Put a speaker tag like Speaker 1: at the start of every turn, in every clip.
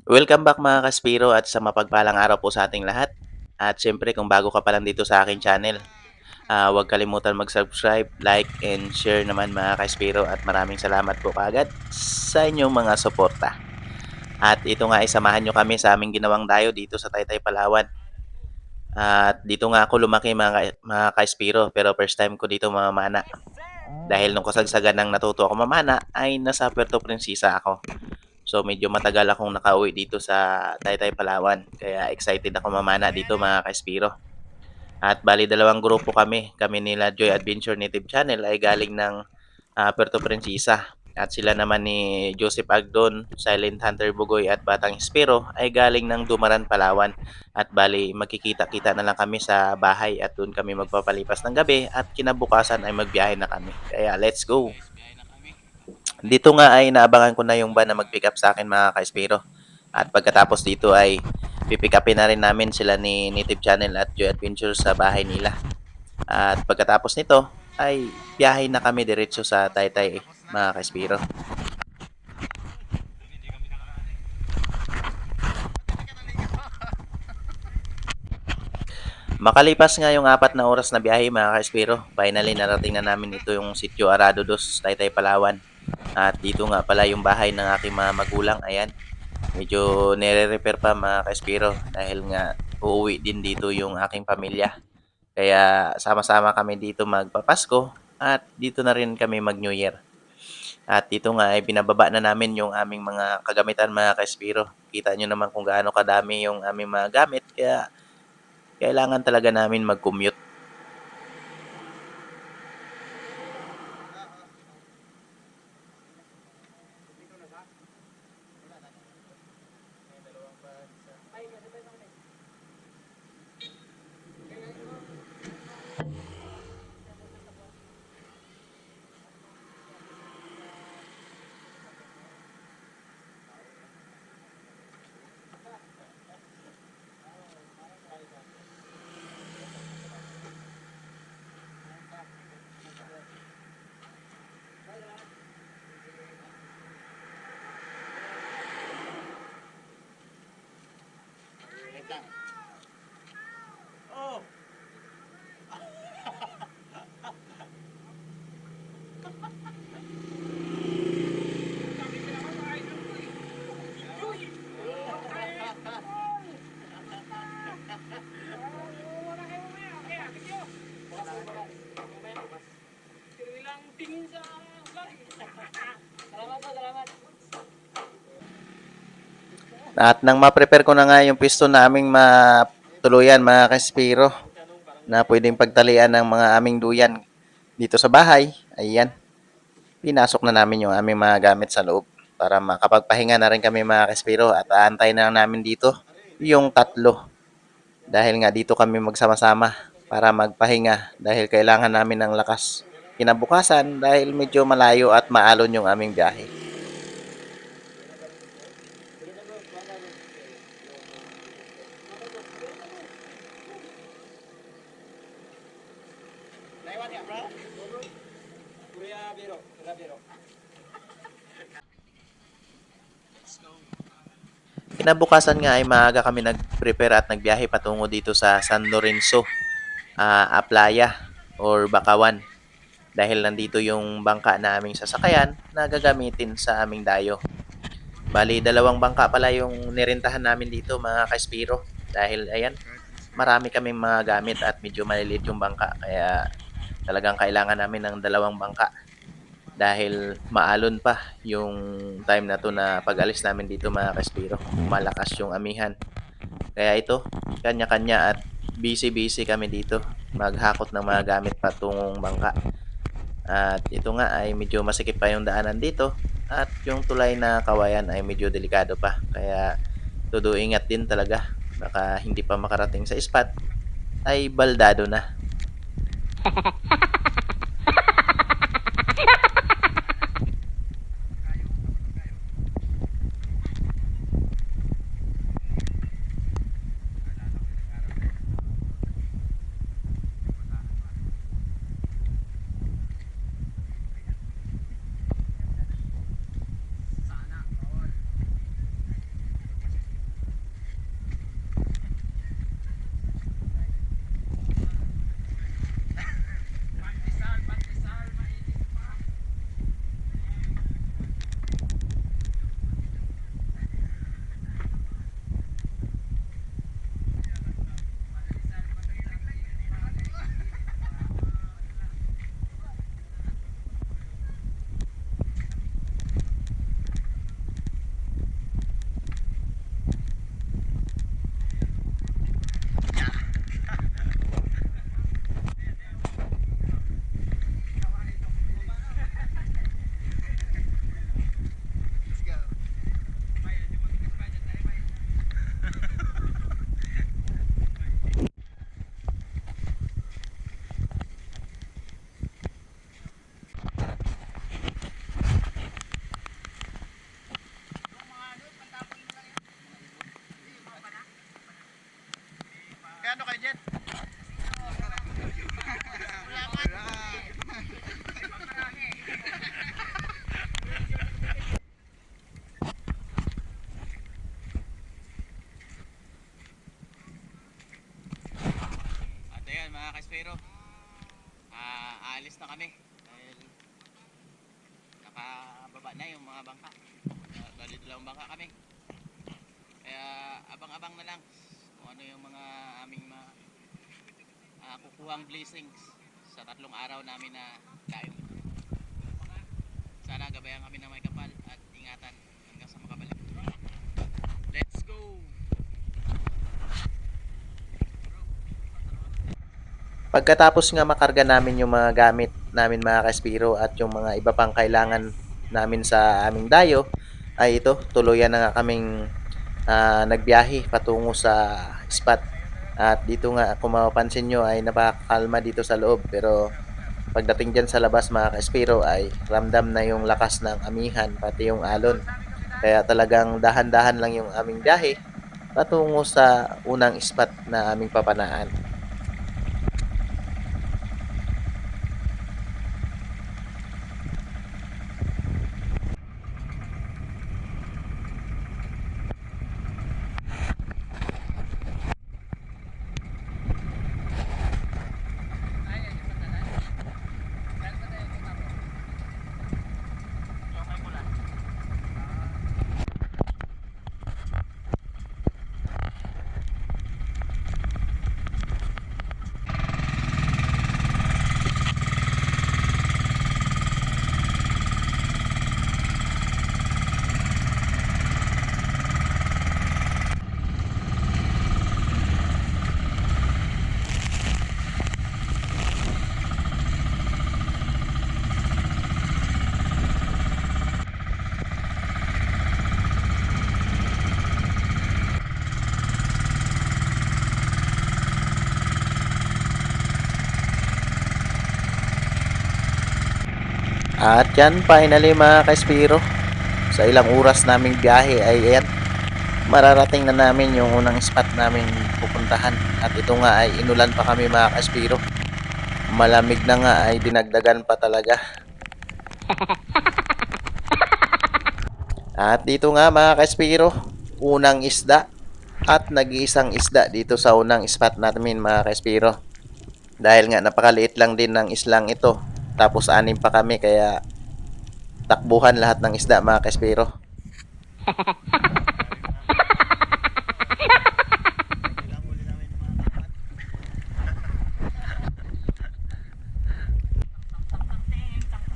Speaker 1: Welcome back mga Kaspiro at sa mapagpalang araw po sa ating lahat. At syempre kung bago ka pa lang dito sa aking channel, huwag kalimutan mag-subscribe, like, and share naman mga Kaspiro at maraming salamat po kaagad sa inyong mga suporta. At ito nga ay samahan nyo kami sa aming ginawang dayo dito sa Taytay, Palawan. At dito nga ako lumaki mga Kaspiro pero first time ko dito mamana. Dahil nung kasagsagan ng natuto ako mamana ay nasa Puerto Princesa ako. So medyo matagal akong nakauwi dito sa Taytay, Palawan. Kaya excited ako mamana dito mga Kaspiro. At bali dalawang grupo kami. Kami nila Joy Adventure Native Channel ay galing ng Puerto Princesa. At sila naman ni Joseph Agdon, Silent Hunter Bugoy at Batang Espiro ay galing ng Dumaran, Palawan. At bali magkikita-kita na lang kami sa bahay at doon kami magpapalipas ng gabi at kinabukasan ay magbiyahe na kami. Kaya let's go! Dito nga ay naabangan ko na yung van na mag-pick up sa akin mga ka-Espiro. At pagkatapos dito ay pipick upin na rin namin sila ni Native Channel at Joy Adventure sa bahay nila. At pagkatapos nito ay biyahe na kami diretso sa Taytay mga ka-Espiro. Makalipas nga yung 4 na oras na biyahe mga ka-Espiro, finally narating na namin ito yung Sitio Arado Dos, Taytay, Palawan. At dito nga pala yung bahay ng aking mga magulang, ayan. Medyo nire-repair pa mga ka-Espiro dahil nga uuwi din dito yung aking pamilya. Kaya sama-sama kami dito magpapasko at dito na rin kami mag-New Year. At dito nga ay binababa na namin yung aming mga kagamitan mga ka-Espiro. Kita nyo naman kung gaano kadami yung aming mga gamit kaya kailangan talaga namin mag-commute. At nang ma-prepare ko na nga yung piston na aming matuluyan mga ka-Espiro na pwedeng pagtalian ng mga aming duyan dito sa bahay, ayan, pinasok na namin yung aming mga gamit sa loob para makapagpahinga na rin kami mga ka-Espiro at aantay na namin dito yung tatlo dahil nga dito kami magsama-sama para magpahinga dahil kailangan namin ng lakas kinabukasan dahil medyo malayo at maalon yung aming biyahe. Kinabukasan nga ay maaga kami nag-prepare at nagbiyahe patungo dito sa San Lorenzo, Aplaya or Bakawan dahil nandito yung bangka na aming sasakayan na gagamitin sa aming dayo. Bali, dalawang bangka pala yung nirentahan namin dito mga ka-Espiro dahil ayan, marami kaming mga gamit at medyo maliliit yung bangka kaya talagang kailangan namin ng dalawang bangka dahil maalon pa yung time na to na pag-alis namin dito mga Kaspiro. Malakas yung amihan. Kaya ito, kanya-kanya at busy-busy kami dito maghakot ng mga gamit patungong bangka. At ito nga ay medyo masikip pa yung daanan dito at yung tulay na kawayan ay medyo delikado pa. Kaya todo ingat din talaga. Baka hindi pa makarating sa spot ay baldado na. mga kaspero, aalis na kami dahil nakababa na yung mga bangka. Bali dalawang bangka kami. Kaya abang-abang na lang kung ano yung mga aming kukuhang blessings sa 3 araw namin na dayo. Sana gabayan kami ng may kapal at ingatan hanggang sa makabalik. Let's go! Pagkatapos nga makarga namin yung mga gamit namin mga kaspiro at yung mga iba pang kailangan namin sa aming dayo, ay ito, tuluyan na nga kaming nagbiyahe patungo sa spot. At dito nga, kung mapapansin nyo, ay napakakalma dito sa loob. Pero pagdating dyan sa labas mga kaspiro, ay ramdam na yung lakas ng amihan, pati yung alon. Kaya talagang dahan-dahan lang yung aming biyahe patungo sa unang spot na aming papanaan. At yan, finally mga kaspiro, sa ilang oras naming biyahe ay ayan, mararating na namin yung unang spot namin pupuntahan. At ito nga ay inulan pa kami mga kaspiro. Malamig na nga ay dinagdagan pa talaga. At dito nga mga kaspiro, unang isda at nag-iisang isda dito sa unang spot namin mga kaspiro. Dahil nga napakaliit lang din ng islang ito. Tapos 6 pa kami kaya takbuhan lahat ng isda mga kaspiro.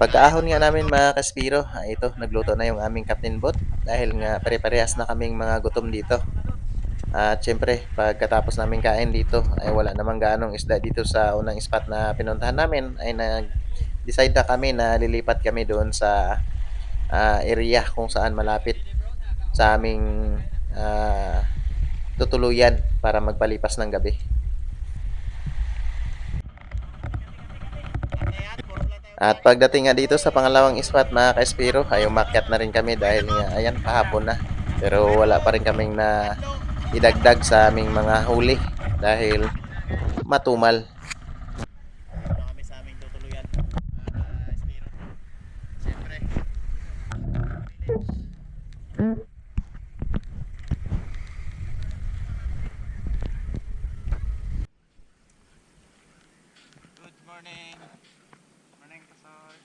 Speaker 1: Pagkaahon nga namin mga kaspiro, ay ito, nagluto na yung aming captain boat dahil nga pare-parehas na kaming mga gutom dito. At syempre, pagkatapos namin kain dito, ay wala namang ganong isda dito sa unang spot na pinuntahan namin, ay nag-decide na kami na lilipat kami doon sa area kung saan malapit sa aming tutuluyan para magpalipas ng gabi. At pagdating nga dito sa pangalawang spot mga ka-Espiro, ay umakyat na rin kami dahil nga ayan pahapon na. Pero wala pa rin kaming na idagdag sa aming mga huli dahil matumal. Ito kami sa aming tutuluyan. Espiro. Siyempre. Good morning. Morning kasal.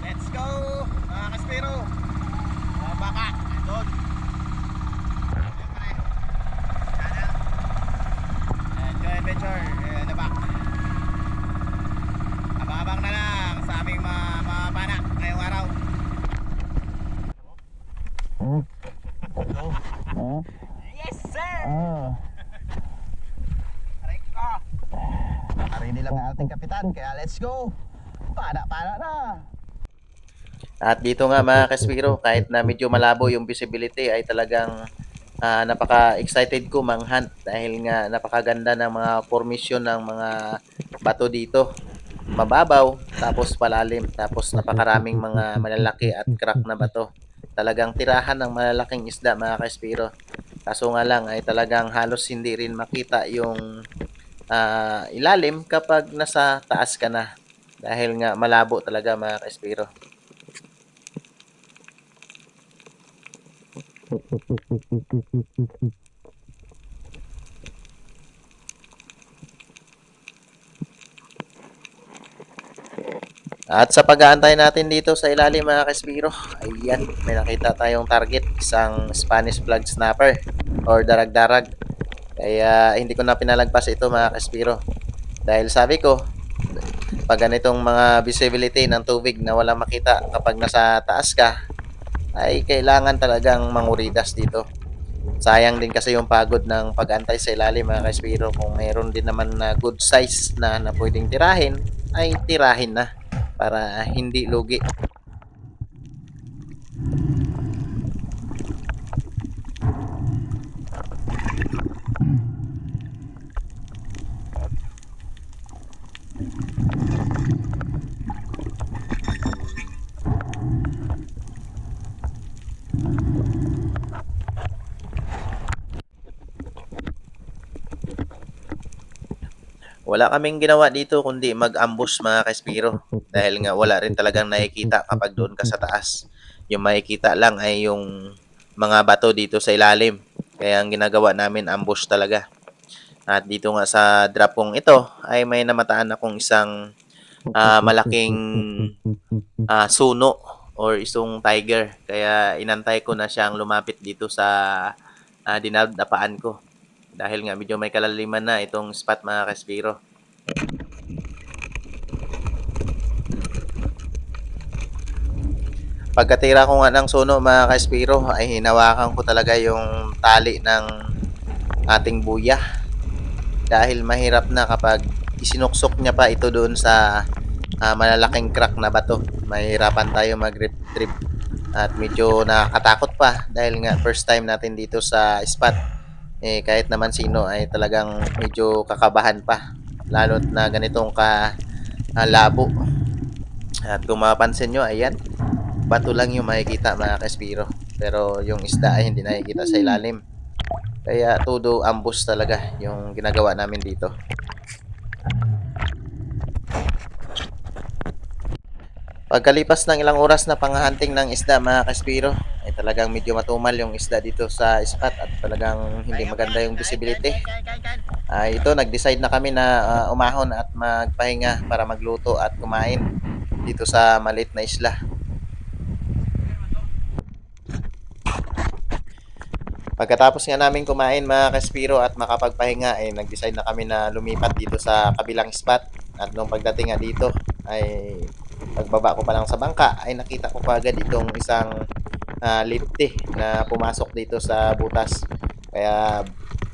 Speaker 1: Let's go mga kaspiro. Mga baka doon. Enjoy adventure the back. Abang-abang na lang sa aming mga panak ngayong araw. Yes sir.
Speaker 2: Hari nila ang ating kapitan, kaya let's go! Pana na!
Speaker 1: At dito nga mga kaspiro, kahit na medyo malabo yung visibility ay talagang napaka-excited ko manghunt dahil nga napakaganda ng mga formation ng mga bato dito. Mababaw, tapos palalim, tapos napakaraming mga malalaki at crack na bato. Talagang tirahan ng malalaking isda mga kaspiro. Kaso nga lang ay talagang halos hindi rin makita yung ilalim kapag nasa taas ka na. Dahil nga malabo talaga mga kaspiro. At sa pag-aantay natin dito sa ilalim mga Kaspiro, ayan, may nakita tayong target, isang Spanish flag snapper or darag-darag. Kaya hindi ko na pinalagpas ito mga Kaspiro. Dahil sabi ko, pag ganitong mga visibility ng tubig na wala makita kapag nasa taas ka, ay kailangan talagang manguridas dito. Sayang din kasi yung pagod ng pag-antay sa ilalim mga Kaspiro. Kung mayroon din naman na good size na pwedeng tirahin, ay tirahin na para hindi lugi. Wala kaming ginawa dito kundi mag-ambush mga Kaspiro. Dahil nga wala rin talagang nakikita kapag doon ka sa taas. Yung makikita lang ay yung mga bato dito sa ilalim. Kaya ang ginagawa namin ambush talaga. At dito nga sa drapong ito ay may namataan akong isang malaking suno or isang tiger. Kaya inantay ko na siyang lumapit dito sa dinadapaan ko. Dahil nga medyo may kalaliman na itong spot mga Kaspiro. Pagkatira ko nga ng suno mga Kaspiro ay hinawakan ko talaga yung tali ng ating buya. Dahil mahirap na kapag isinuksok niya pa ito doon sa malalaking crack na bato. Mahirapan tayo mag-retrieve at medyo nakakatakot pa dahil nga first time natin dito sa spot. Kahit naman sino ay talagang medyo kakabahan pa. Lalo't na ganitong labo. At kung mapapansin nyo, ayan, bato lang yung makikita mga Kaspiro. Pero yung isda ay hindi nakikita sa ilalim. Kaya todo ambush talaga yung ginagawa namin dito. Pagkalipas ng ilang oras na panghahunting ng isda mga Kaspiro, ay talagang medyo matumal yung isda dito sa spot at talagang hindi maganda yung visibility. Ito, nag-decide na kami na umahon at magpahinga para magluto at kumain dito sa maliit na isla. Pagkatapos nga namin kumain mga Kaspiro at makapagpahinga ay nag-decide na kami na lumipat dito sa kabilang spot. At nung pagdating nga dito ay pagbaba ko pa lang sa bangka ay nakita ko kaagad itong isang lifty na pumasok dito sa butas. Kaya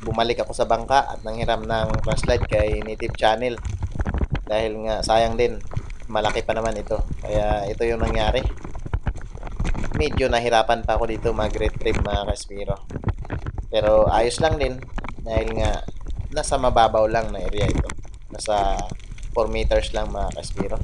Speaker 1: bumalik ako sa bangka at nanghiram ng flashlight kay Native Channel. Dahil nga sayang din, malaki pa naman ito. Kaya ito yung nangyari. Medyo nahirapan pa ako dito mag-retrieve mga Kaspiro. Pero ayos lang din dahil nga nasa mababaw lang na area ito. Nasa 4 meters lang mga Kaspiro.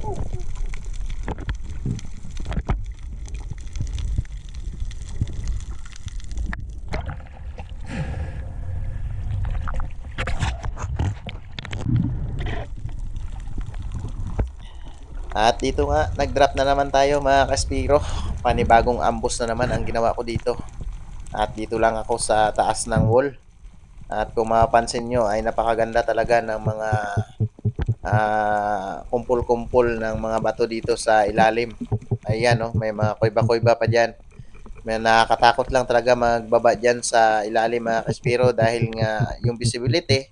Speaker 1: At dito nga, nag-drop na naman tayo mga Kaspiro. Panibagong ambush na naman ang ginawa ko dito. At dito lang ako sa taas ng wall. At kung mapapansin nyo ay napakaganda talaga ng mga kumpul-kumpul ng mga bato dito sa ilalim. Ayan, oh, may mga kuiba-kuiba pa dyan. May nakakatakot lang talaga magbaba dyan sa ilalim mga Kaspiro dahil nga yung visibility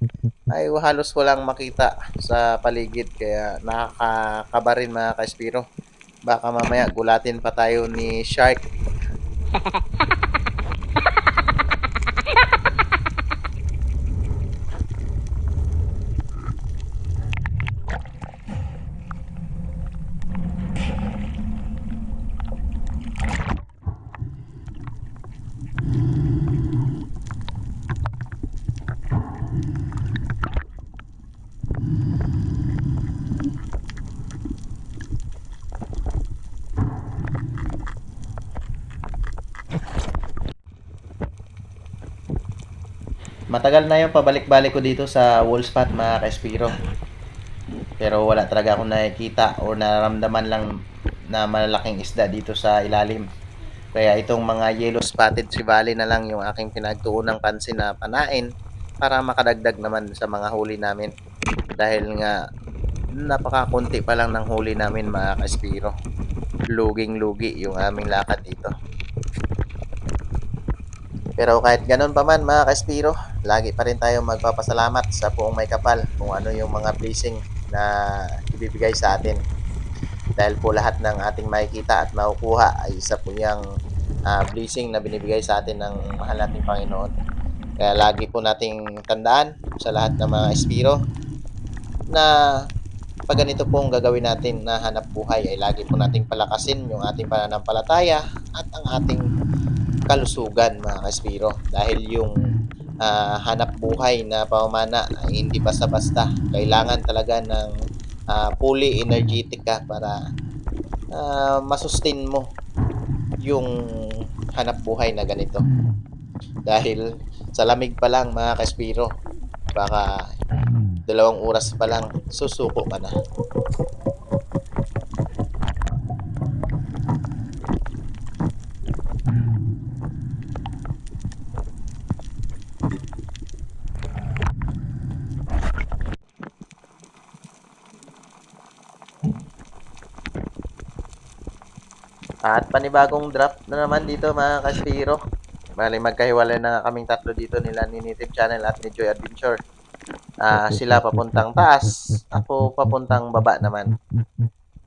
Speaker 1: ay halos walang makita sa paligid kaya nakakakaba rin mga Kaspiro. Baka mamaya gulatin pa tayo ni Shark. Matagal na yung pabalik-balik ko dito sa wall spot mga Kaspiro. Pero wala talaga akong nakikita o nararamdaman lang na malalaking isda dito sa ilalim. Kaya itong mga yellow spotted trevally na lang yung aking pinagtuunang pansin na panain para makadagdag naman sa mga huli namin. Dahil nga napakakunti pa lang ng huli namin mga ka-Spiro. Luging-lugi yung aming lakad dito. Pero kahit ganun pa man mga ka-Spiro, lagi pa rin tayo magpapasalamat sa Poong May Kapal kung ano yung mga blessing na ibibigay sa atin. Dahil po lahat ng ating makikita at makukuha ay isa po yung blessing na binibigay sa atin ng mahal nating Panginoon. Kaya lagi po nating tandaan sa lahat ng mga Espiro na pag ganito pong gagawin natin na hanap buhay ay lagi po nating palakasin yung ating pananampalataya at ang ating kalusugan mga kaspiro. Dahil yung hanap buhay na pamamana ay hindi basta-basta. Kailangan talaga ng fully energetic ka para masustain mo yung hanap buhay na ganito. Dahil sa lamig pa lang mga kaspiro, baka 2 oras pa lang susuko ka na. At panibagong draft na naman dito mga kaspiro. Bali magkahiwalay na kaming tatlo dito nila ni Native Channel at ni Joy Adventure. Sila papuntang taas, ako papuntang baba naman.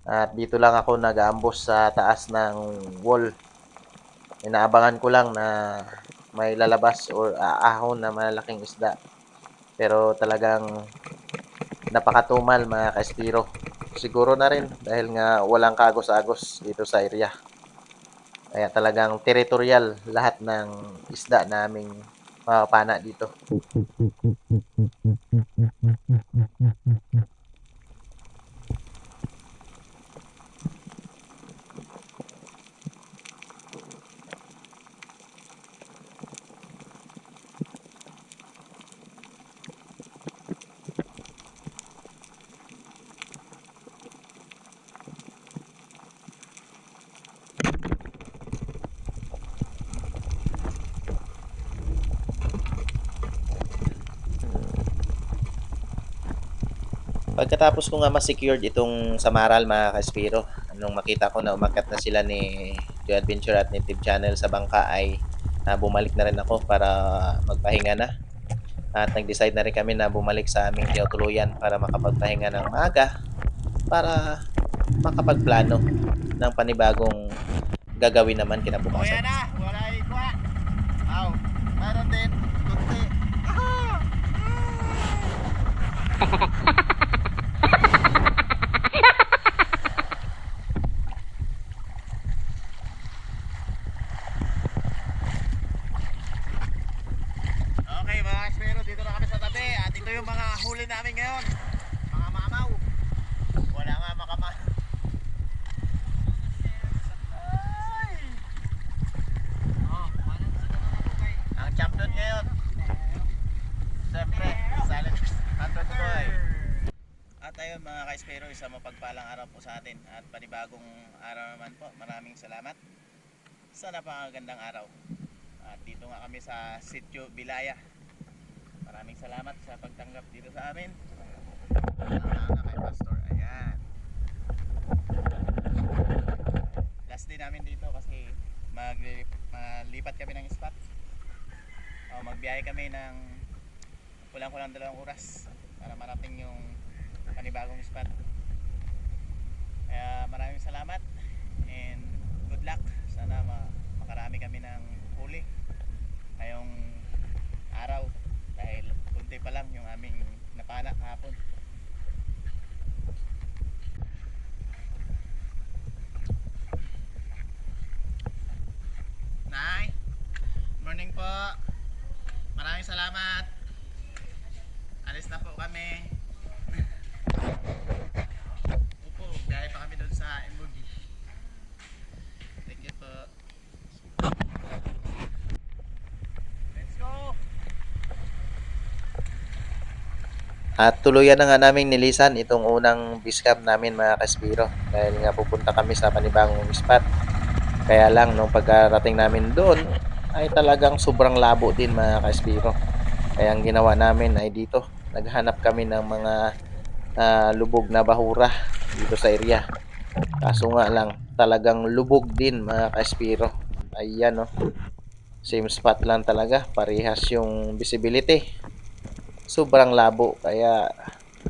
Speaker 1: At dito lang ako nag-aambos sa taas ng wall. Inaabangan ko lang na may lalabas or aahon na malaking isda. Pero talagang napakatumal mga kaspiro. Siguro na rin dahil nga walang kagos-agos dito sa area. Kaya talagang territorial lahat ng isda naming mapapana dito. Pagkatapos ko nga ma-secured itong Samaral mga kaspiro, nung makita ko na umakyat na sila ni Joy Adventure at Native Channel sa bangka ay bumalik na rin ako para magpahinga na. At nag-decide na rin kami na bumalik sa aming tinutuluyan para makapagpahinga ng maaga para makapagplano ng panibagong gagawin naman kinabukasan.
Speaker 2: na, wala ikwa. Aw, meron din. Kunti. Okay mga espero, dito na kami sa tabi at ito yung mga huli namin ngayon. Mga mamaw. Wala nga makama. Ay! Ang champion ngayon. Siyempre, silent hunter boy.
Speaker 1: At ayun mga ka-espero, isang mapagpalang araw po sa atin at panibagong araw naman po. Maraming salamat sa napakagandang araw. At dito nga kami sa Sitio Bilaya. Maraming salamat sa pagtanggap dito sa amin. Na kay Pastor. Ayan. Last day namin dito kasi maglipat kami ng spot. Magbiyahe kami ng kulang-kulang 2 oras para marating yung panibagong spot. Kaya maraming salamat and good luck. Sana makarami kami ng huli ngayong araw dahil kunti pa lang yung aming napana kahapon. Nay, morning po. Maraming salamat. Alis na po kami. Opo, gaya pa kami doon sa Emoji. Thank you po. Let's go! At tuluyan na nga naming nilisan itong unang biscam namin mga kaspiro. Dahil nga pupunta kami sa panibagong spot. Kaya lang nung pagkarating namin doon ay talagang sobrang labo din mga kaspiro. Kaya ang ginawa namin ay dito, naghanap kami ng mga lubog na bahura dito sa area. Kaso nga lang, talagang lubog din mga ka-Espiro. Ayan, oh. Same spot lang talaga. Parehas yung visibility. Sobrang labo. Kaya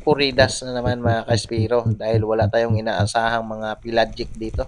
Speaker 1: puridas na naman mga ka-Espiro dahil wala tayong inaasahang mga pelagic dito.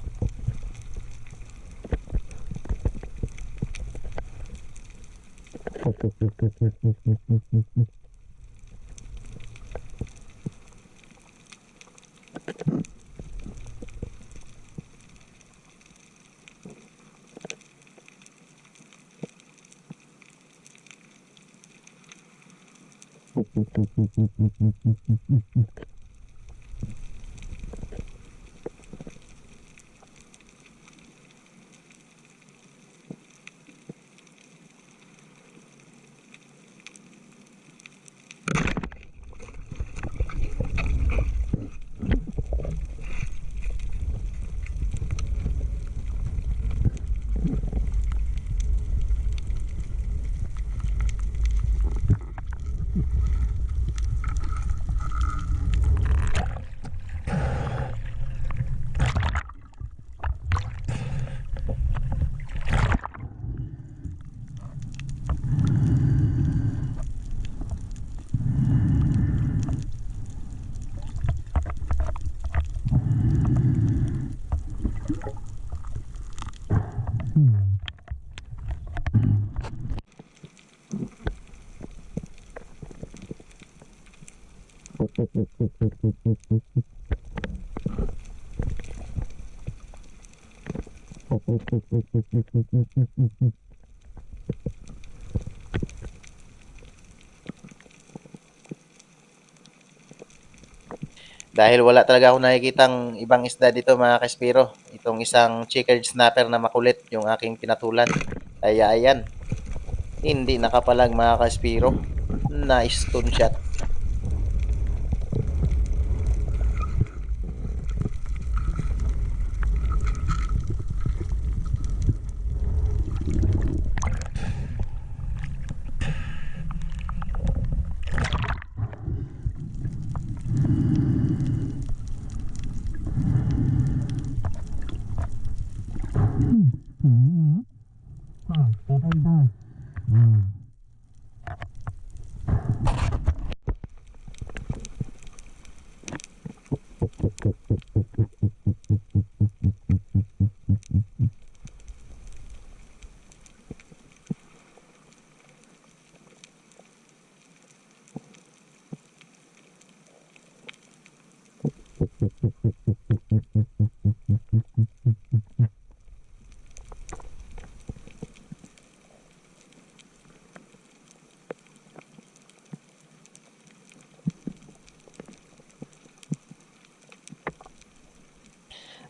Speaker 1: Dahil wala talaga akong nakikitang ibang isda dito mga ka-Espiro. Itong isang checkered snapper na makulit yung aking pinatulan. Kaya ayan, hindi nakapalag mga ka-Espiro. Nice stone shot.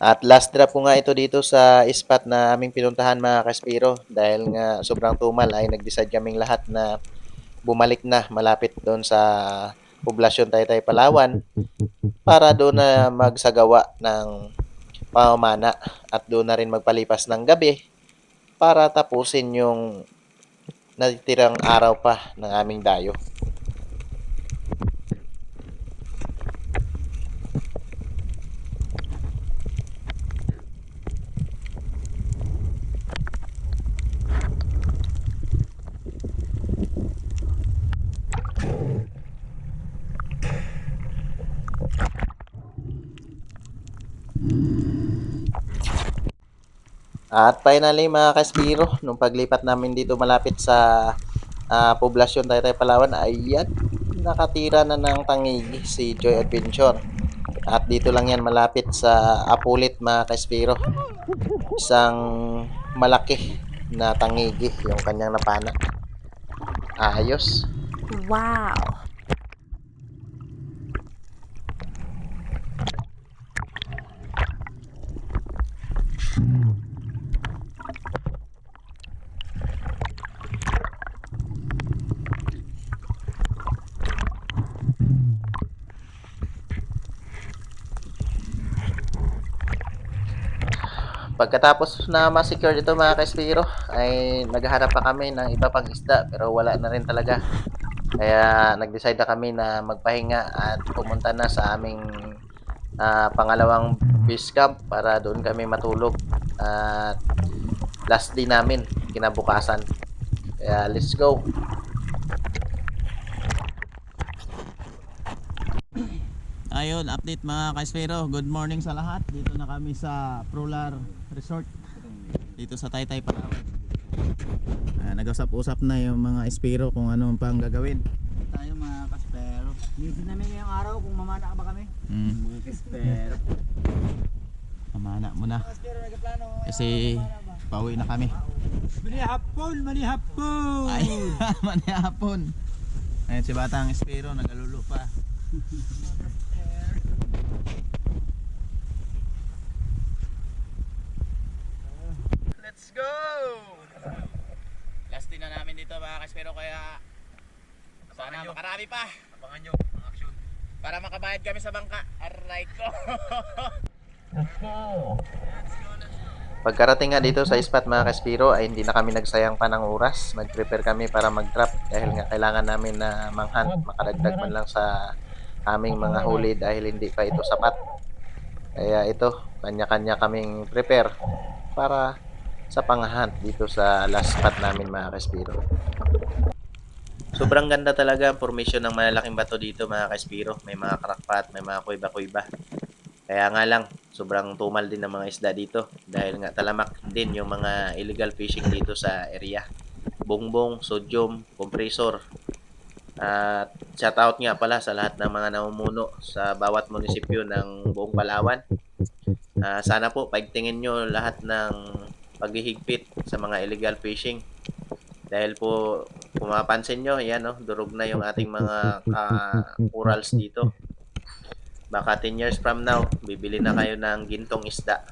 Speaker 1: At last drop ko nga ito dito sa spot na aming pinuntahan mga ka-Espiro. Dahil nga sobrang tumal ay nag-decide kaming lahat na bumalik na malapit doon sa poblasyon Taytay Palawan para doon na magsagawa ng pamamana at doon na rin magpalipas ng gabi para tapusin yung natitirang araw pa ng aming dayo. At finally mga ka-Espiro, nung paglipat namin dito malapit sa poblasyon Taytay Palawan, ayan, nakatira na ng tangigi si Joy Adventure. At dito lang yan malapit sa Apulit mga ka-Espiro. Isang malaki na tangigi yung kanyang napana. Ayos.
Speaker 3: Wow.
Speaker 1: Pagkatapos na ma-secure ito mga ka-Espiro, ay naghahanap pa kami ng iba pang isda pero wala na rin talaga. Kaya nag-decide na kami na magpahinga at pumunta na sa aming pangalawang base camp para doon kami matulog at last day namin kinabukasan. Kaya let's go.
Speaker 3: Ayun, update mga ka-Espero. Good morning sa lahat. Dito na kami sa Prolar Resort. Dito sa Taytay, Palawan. Nag-usap-usap na yung mga Espero kung ano pang gagawin.
Speaker 4: Tayo mga kaspero. Nisin namin ngayong araw kung mamana ka ba kami. Mga kaspero.
Speaker 3: Mamana muna.
Speaker 4: Kaspero nagplano.
Speaker 3: Kasi pauwi na kami.
Speaker 4: Manihapon, manihapon.
Speaker 3: Ay, manihapon. Ayun si Batang Espero, nagalulo pa.
Speaker 2: Let's go! Last din na namin dito mga kaspero, kaya sana makarami pa. Abangan nyo ang action. Para makabayad kami sa bangka. Alright ko.
Speaker 1: Pagkarating nga dito sa spot mga Kaspiro ay hindi na kami nagsayang pa ng oras. Nag-prepare kami para mag-drop dahil nga kailangan namin na manghunt, makadagdag man lang sa aming mga huli dahil hindi pa ito sapat. Kaya ito, kanya-kanya kaming prepare para sa pang-hunt dito sa last spot namin mga Kaspiro. Sobrang ganda talaga ang formation ng malalaking bato dito mga Kaspiro. May mga crackpot, may mga kuiba-kuiba. Kaya nga lang, sobrang tumal din ng mga isda dito dahil nga talamak din yung mga illegal fishing dito sa area. Bongbong, sodium, compressor. At shout out nga pala sa lahat ng mga namumuno sa bawat munisipyo ng buong Palawan. Sana po paigtingin nyo lahat ng paghihigpit sa mga illegal fishing. Dahil po, kung mapapansin nyo, yan, no, durog na yung ating mga corals dito. Baka 10 years from now, bibili na kayo ng gintong isda.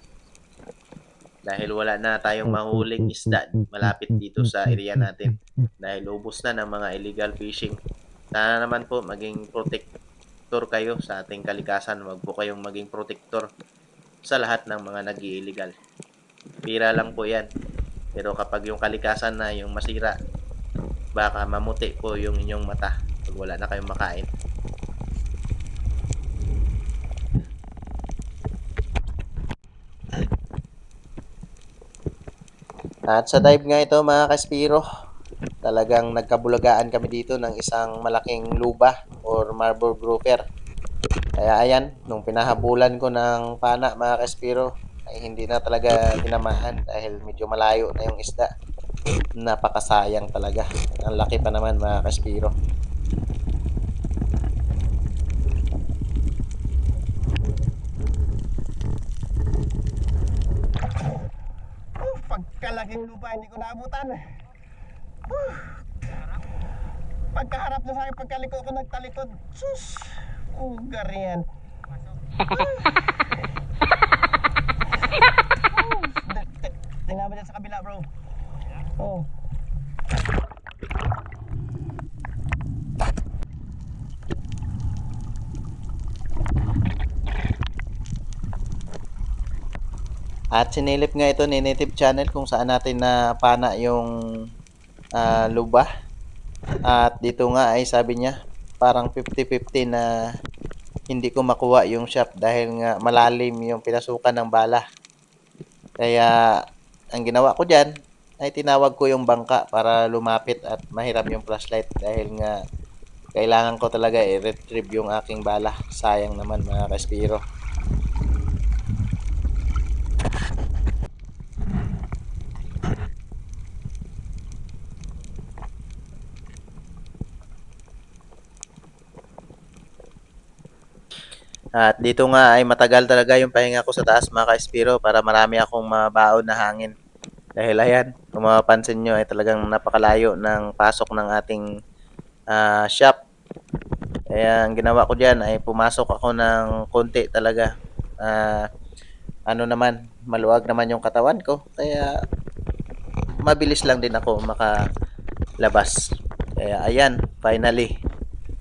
Speaker 1: Dahil wala na tayong mahuling isda malapit dito sa area natin. Dahil ubos na ng mga illegal fishing. Sana naman po maging protector kayo sa ating kalikasan. Huwag po kayong maging protector sa lahat ng mga nag-i-illegal. Pira lang po yan. Pero kapag yung kalikasan na yung masira, baka mamuti po yung inyong mata pag wala na kayong makain. At sa dive nga ito mga Kaspiro, talagang nagkabulagaan kami dito ng isang malaking luba or marble grouper. Kaya ayan, nung pinahabulan ko ng pana mga Kaspiro, ay hindi na talaga tinamaan dahil medyo malayo na yung isda. Napakasayang talaga. Ang laki pa naman mga Kaspiro.
Speaker 4: Pagkalaking lupa hindi ko naabutan. Pagkaharap na sa akin, pagkaliko ko nagtalikod. Sus! Ugar yan. Tingnan mo dyan sa kabila bro. Oh.
Speaker 1: At sinilip nga ito ni Native Channel kung saan natin na pana yung luba. At dito nga ay sabi niya parang 50-50 na hindi ko makuha yung shot dahil nga malalim yung pinasukan ng bala. Kaya ang ginawa ko dyan ay tinawag ko yung bangka para lumapit at mahiram yung flashlight dahil nga kailangan ko talaga i-retrieve yung aking bala. Sayang naman mga Kaspiro. At dito nga ay matagal talaga yung pahinga ko sa taas mga ka-Espiro para marami akong mabaon na hangin. Dahil ayan, kung mapapansin nyo ay talagang napakalayo ng pasok ng ating shop. Kaya ang ginawa ko dyan ay pumasok ako ng konti talaga. Ano naman, maluwag naman yung katawan ko. Kaya mabilis lang din ako makalabas. Kaya ayan, finally.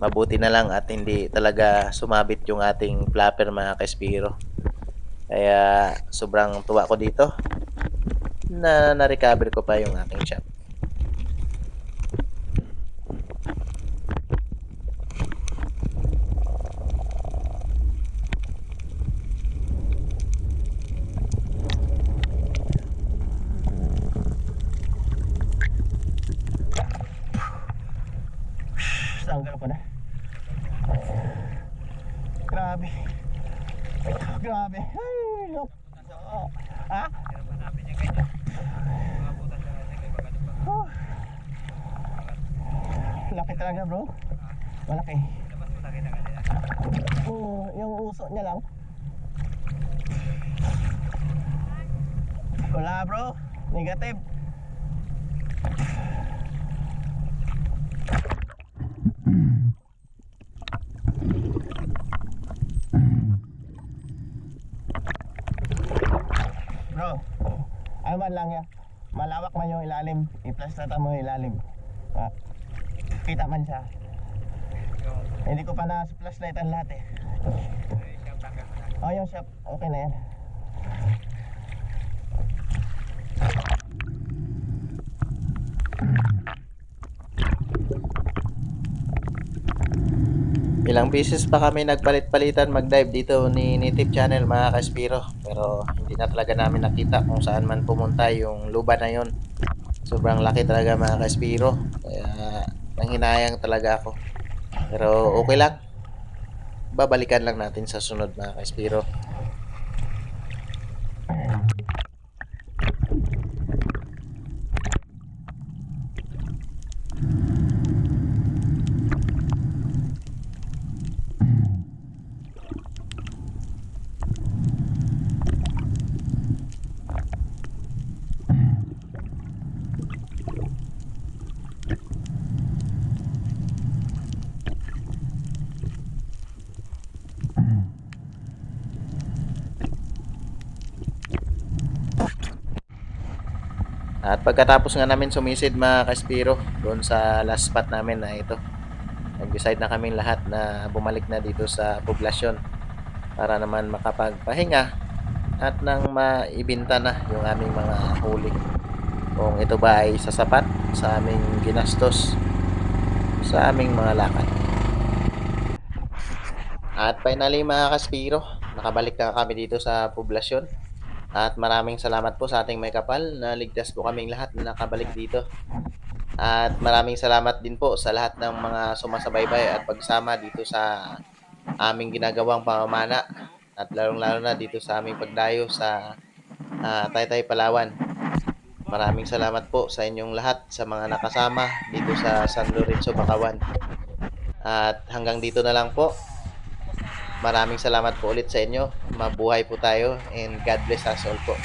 Speaker 1: Mabuti na lang at hindi talaga sumabit yung ating flapper mga Kaspiro. Kaya sobrang tuwa ko dito na na-recover ko pa yung aking shot.
Speaker 2: ko na. Grabe. Grabe. Ay, look. Ha? Oh. Laki talaga bro. Malaki. Yung uso niya lang. Wala bro. Negative. Bro, ano man lang yan. Malawak man yung ilalim. I-plastata mo yung ilalim. Kita man siya. Hindi ko pa na flashlightan lahat eh. Oh, yung shop. Okay na yan.
Speaker 1: Ilang beses pa kami nagpalit-palitan mag-dive dito ni Native Channel mga Kaspiro. Pero hindi na talaga namin nakita kung saan man pumunta yung luba na yon. Sobrang laki talaga mga Kaspiro. Kaya nanghinayang talaga ako. Pero okay lang. Babalikan lang natin sa sunod mga Kaspiro. At pagkatapos nga namin sumisid mga Kaspiro doon sa last spot namin na ito, nag-decide na kaming lahat na bumalik na dito sa poblasyon para naman makapagpahinga at nang maibinta na yung aming mga huli. Kung ito ba ay sasapat sa aming ginastos sa aming mga lakad. At finally mga Kaspiro, nakabalik na kami dito sa poblasyon. At maraming salamat po sa ating may kapal na ligtas po kaming lahat na nakabalik dito. At maraming salamat din po sa lahat ng mga sumasabaybay at pagsama dito sa aming ginagawang pamamana. At lalong-lalo na dito sa aming pagdayo sa Taytay, Palawan. Maraming salamat po sa inyong lahat sa mga nakasama dito sa San Lorenzo, Bacawan. At hanggang dito na lang po. Maraming salamat po ulit sa inyo. Mabuhay po tayo and God bless us all po.